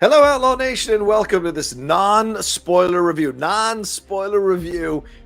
Hello, Outlaw Nation, and welcome to this non-spoiler review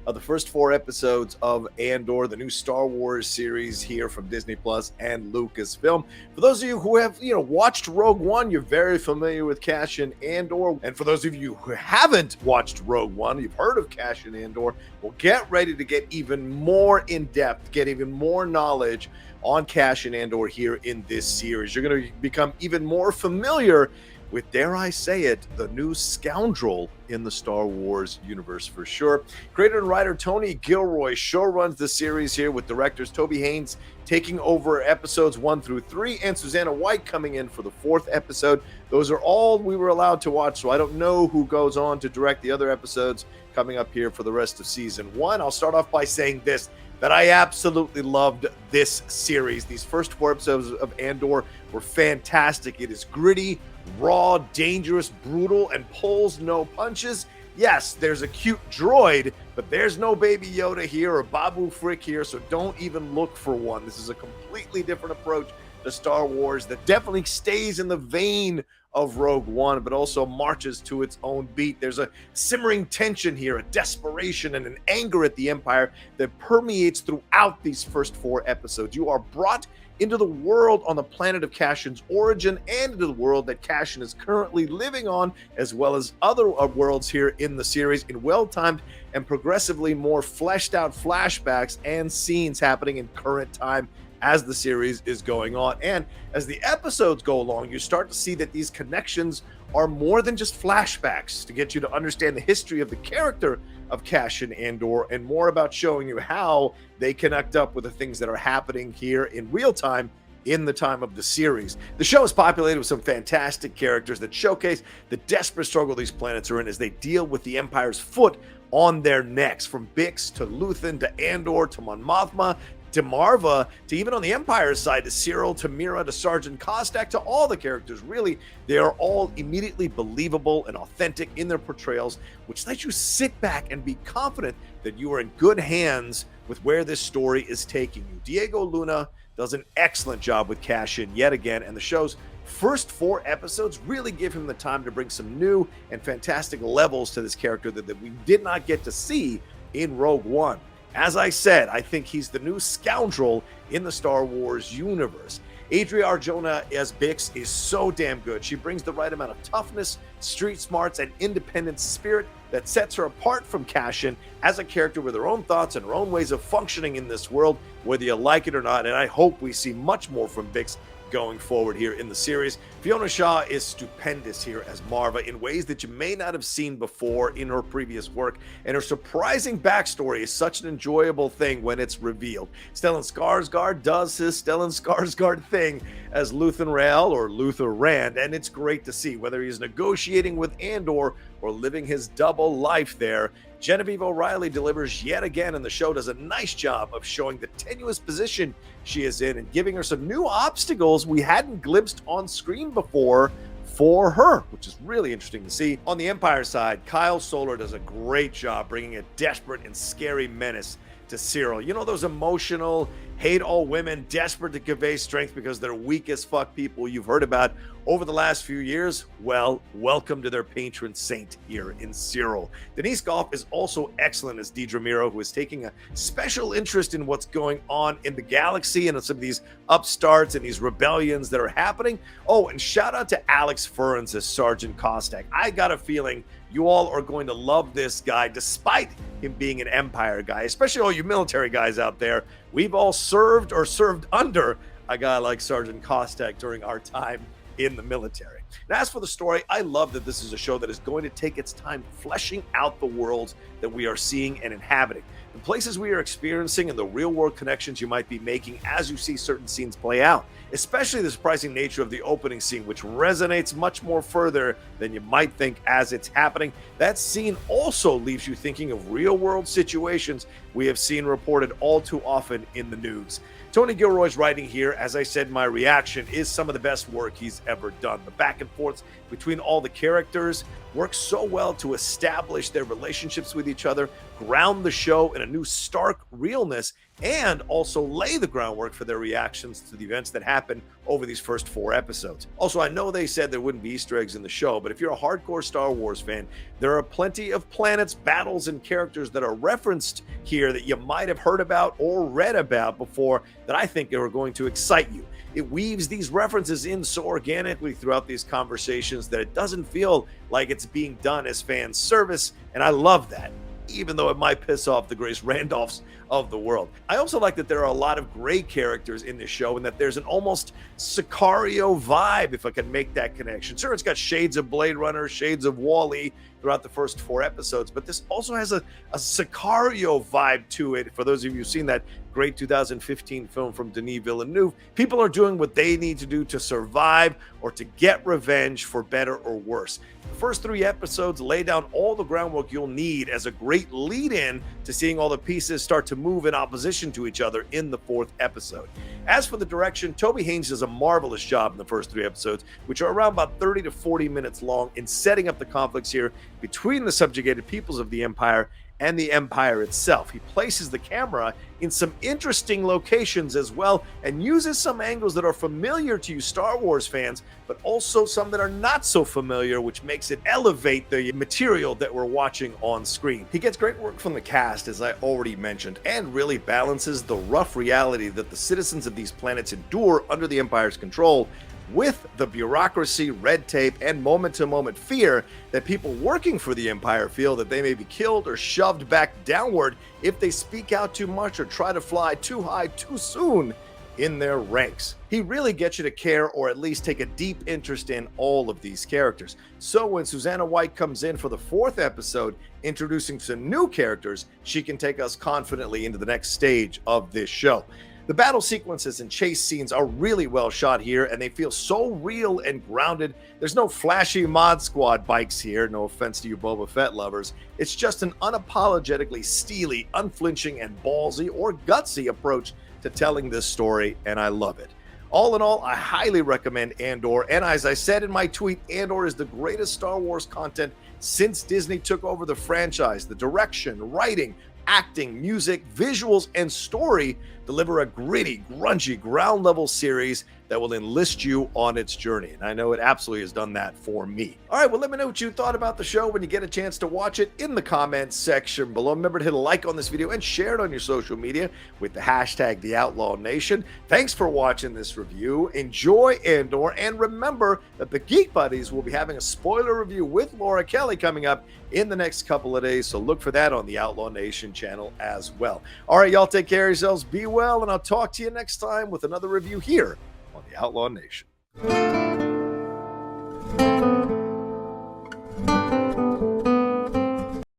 of the first 4 episodes of Andor, the new Star Wars series here from Disney Plus and Lucasfilm. For those of you who have, watched Rogue One, you're very familiar with Cassian Andor. And for those of you who haven't watched Rogue One, you've heard of Cassian Andor, well, get ready to get even more in-depth, get even more knowledge on Cassian Andor here in this series. You're going to become even more familiar with, dare I say it, the new scoundrel in the Star Wars universe for sure. Creator and writer Tony Gilroy show runs the series here, with directors Toby Haynes taking over episodes 1 through 3 and Susanna White coming in for the 4th episode. Those are all we were allowed to watch, so I don't know who goes on to direct the other episodes coming up here for the rest of season 1. I'll start off by saying this, that I absolutely loved this series. These first 4 episodes of Andor were fantastic. It is gritty, raw, dangerous, brutal, and pulls no punches. Yes, there's a cute droid, but there's no Baby Yoda here or Babu Frick here, so don't even look for one. This is a completely different approach to Star Wars that definitely stays in the vein of Rogue One, but also marches to its own beat. There's a simmering tension here, a desperation and an anger at the Empire that permeates throughout these first 4 episodes. You are brought into the world on the planet of Cassian's origin and into the world that Cassian is currently living on, as well as other worlds here in the series, in well-timed and progressively more fleshed out flashbacks and scenes happening in current time as the series is going on. And as the episodes go along, you start to see that these connections are more than just flashbacks to get you to understand the history of the character of Cassian Andor, and more about showing you how they connect up with the things that are happening here in real time in the time of the series. The show is populated with some fantastic characters that showcase the desperate struggle these planets are in as they deal with the Empire's foot on their necks, from Bix to Luthen to Andor to Mon Mothma to Marva, to even on the Empire's side, to Cyril, to Mira, to Sergeant Kostak, to all the characters. Really, they are all immediately believable and authentic in their portrayals, which lets you sit back and be confident that you are in good hands with where this story is taking you. Diego Luna does an excellent job with Cassian yet again, and the show's first 4 episodes really give him the time to bring some new and fantastic levels to this character that we did not get to see in Rogue One. As I said, I think he's the new scoundrel in the Star Wars universe. ADRIA Arjona as Bix is so damn good. She brings the right amount of toughness, street smarts, and independent spirit that sets her apart from Cassian as a character with her own thoughts and her own ways of functioning in this world, whether you like it or not. And I hope we see much more from Bix going forward here in the series. FIONA SHAW is stupendous here as Marva in ways that you may not have seen before in her previous work, and her surprising backstory is such an enjoyable thing when it's revealed. Stellan Skarsgård does his Stellan Skarsgård thing as Luthen Rael, or Luther Rand, and it's great to see, whether he's negotiating with Andor or living his double life there. Genevieve O'Reilly delivers yet again, and the show does a nice job of showing the tenuous position she is in and giving her some new obstacles we hadn't glimpsed on screen before for her, which is really interesting to see. On the Empire side, Kyle Soller does a great job bringing a desperate and scary menace to Cyril. You know, those emotional, hate all women, desperate to convey strength because they're weak as fuck people you've heard about over the last few years? Well, welcome to their patron saint here in Cyril. Denise Gough is also excellent as Deidre Miro, who is taking a special interest in what's going on in the galaxy and some of these upstarts and these rebellions that are happening. Oh, and shout out to Alex Ferns as Sergeant Kostak. I got a feeling you all are going to love this guy, despite him being an Empire guy, especially all you military guys out there. We've all served or served under a guy like Sergeant Kostak during our time in the military. And as for the story, I love that this is a show that is going to take its time fleshing out the worlds that we are seeing and inhabiting, the places we are experiencing, and the real-world connections you might be making as you see certain scenes play out, especially the surprising nature of the opening scene, which resonates much more further than you might think as it's happening. That scene also leaves you thinking of real-world situations we have seen reported all too often in the news. Tony Gilroy's writing here, as I said, my reaction, is some of the best work he's ever done. The back and forths between all the characters work so well to establish their relationships with each other, ground the show in a new stark realness and also lay the groundwork for their reactions to the events that happen over these first 4 episodes. Also, I know they said there wouldn't be Easter eggs in the show, but if you're a hardcore Star Wars fan, there are plenty of planets, battles, and characters that are referenced here that you might have heard about or read about before that I think are going to excite you. It weaves these references in so organically throughout these conversations that it doesn't feel like it's being done as fan service, and I love that, even though it might piss off the Grace Randolphs of the world. I also like that there are a lot of gray characters in this show and that there's an almost Sicario vibe, if I can make that connection. Sure, it's got shades of Blade Runner, shades of Wall-E throughout the first 4 episodes, but this also has a Sicario vibe to it. For those of you who've seen that great 2015 film from Denis Villeneuve, people are doing what they need to do to survive or to get revenge, for better or worse. The first 3 episodes lay down all the groundwork you'll need as a great lead-in to seeing all the pieces start to move in opposition to each other in the 4th episode. As for the direction, Toby Haynes does a marvelous job in the first 3 episodes, which are around about 30 to 40 minutes long, in setting up the conflicts here between the subjugated peoples of the Empire and the Empire itself. He places the camera in some interesting locations as well, and uses some angles that are familiar to you Star Wars fans, but also some that are not so familiar, which makes it elevate the material that we're watching on screen. He gets great work from the cast, as I already mentioned, and really balances the rough reality that the citizens of these planets endure under the Empire's control with the bureaucracy, red tape, and moment-to-moment fear that people working for the Empire feel that they may be killed or shoved back downward if they speak out too much or try to fly too high too soon in their ranks. He really gets you to care, or at least take a deep interest in, all of these characters. So when Susanna White comes in for the 4th episode, introducing some new characters, she can take us confidently into the next stage of this show. The battle sequences and chase scenes are really well shot here, and they feel so real and grounded. There's no flashy Mod Squad bikes here, no offense to you Boba Fett lovers. It's just an unapologetically steely, unflinching, and ballsy or gutsy approach to telling this story, and I love it. All in all, I highly recommend Andor, and as I said in my tweet, Andor is the greatest Star Wars content since Disney took over the franchise. The direction, writing, acting, music, visuals, and story deliver a gritty, grungy, ground-level series that will enlist you on its journey. And I know it absolutely has done that for me. All right, well, let me know what you thought about the show when you get a chance to watch it in the comments section below. Remember to hit a like on this video and share it on your social media with the hashtag #TheOutlawNation. Thanks for watching this review. Enjoy Andor, and remember that the Geek Buddies will be having a spoiler review with Laura Kelly coming up in the next couple of days, so look for that on the Outlaw Nation channel as well. All right, y'all, take care of yourselves, be well, and I'll talk to you next time with another review here on the Outlaw Nation.